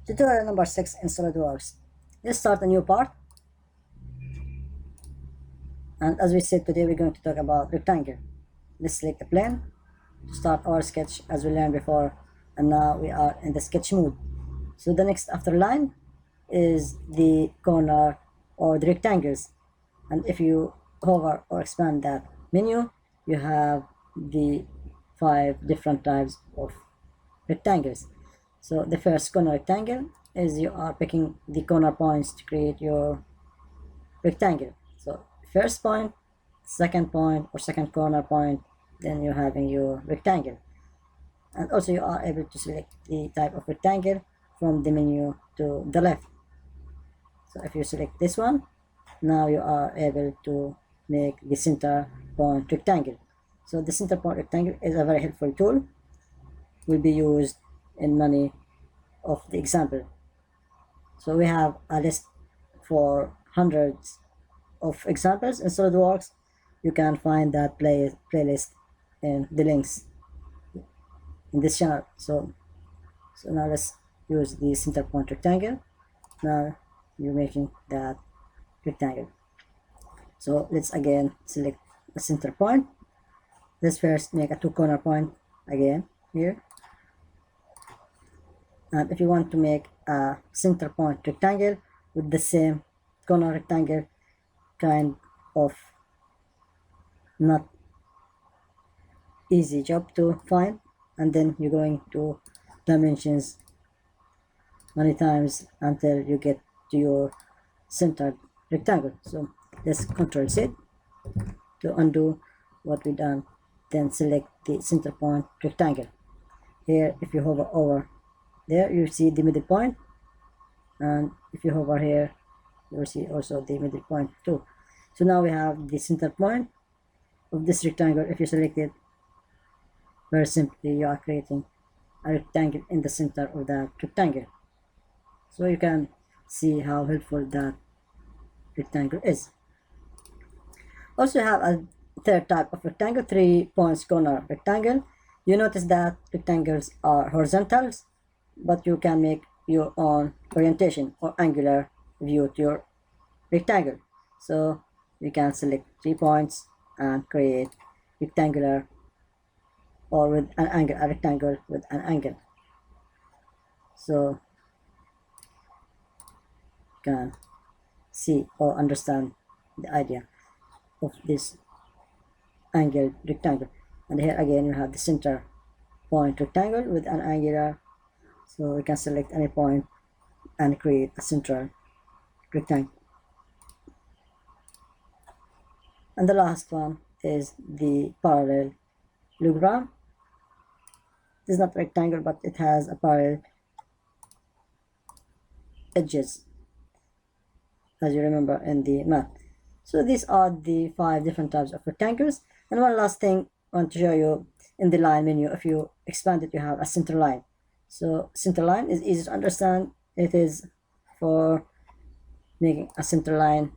Tutorial number 6 in SolidWorks. Let's start a new part. And as we said, today we're going to talk about rectangle. Let's select the plane to start our sketch as we learned before. And now we are in the sketch mode. So the next after line is the corner or the rectangles. And if you hover or expand that menu, you have the 5 different types of rectangles. So the first corner rectangle is you are picking the corner points to create your rectangle. So first point, second point or second corner point, then you're having your rectangle. And also you are able to select the type of rectangle from the menu to the left. So if you select this one, now you are able to make the center point rectangle. So the center point rectangle is a very helpful tool, will be used in many of the example. So we have a list for hundreds of examples in SolidWorks. You can find that playlist in the links in this channel. So now let's use the center point rectangle. Now you're making that rectangle. So let's again select a center point. Let's first make a 2 corner point again here. And if you want to make a center point rectangle with the same corner rectangle, kind of not easy job to find, and then you're going to dimensions many times until you get to your centered rectangle. So let's Control Z to undo what we done, then select the center point rectangle. Here if you hover over there, you see the middle point, and if you hover here, you will see also the middle point too. So now we have the center point of this rectangle. If you select it, very simply you are creating a rectangle in the center of that rectangle. So you can see how helpful that rectangle is. Also have a third type of rectangle, 3 points corner rectangle. You notice that rectangles are horizontals, but you can make your own orientation or angular view to your rectangle. So you can select 3 points and create rectangular or with an angle, a rectangle with an angle. So you can see or understand the idea of this angled rectangle. And here again you have the center point rectangle with an angular. So we can select any point and create a central rectangle. And the last one is the parallelogram. It is not rectangle, but it has a parallel edges, as you remember in the map. So these are the 5 different types of rectangles. And one last thing I want to show you, in the line menu, if you expand it, you have a center line. So center line is easy to understand. It is for making a center line.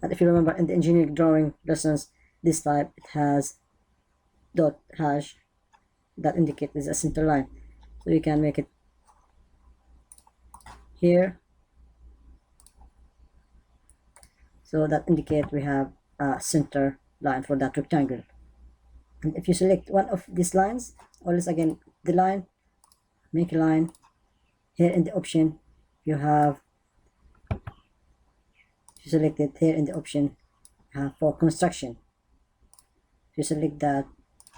And if you remember in the engineering drawing lessons, this type, it has dot hash that indicates a center line. So you can make it here. So that indicates we have a center line for that rectangle. And if you select one of these lines, always again the line, make a line. Here in the option you have, if you select it here in the option, you have for construction. If you select that,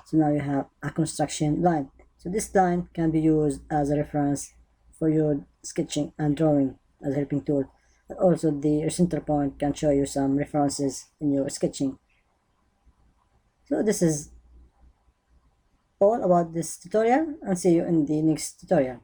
so now you have a construction line. So this line can be used as a reference for your sketching and drawing as a helping tool. And also the center point can show you some references in your sketching. So this is all about this tutorial, and see you in the next tutorial.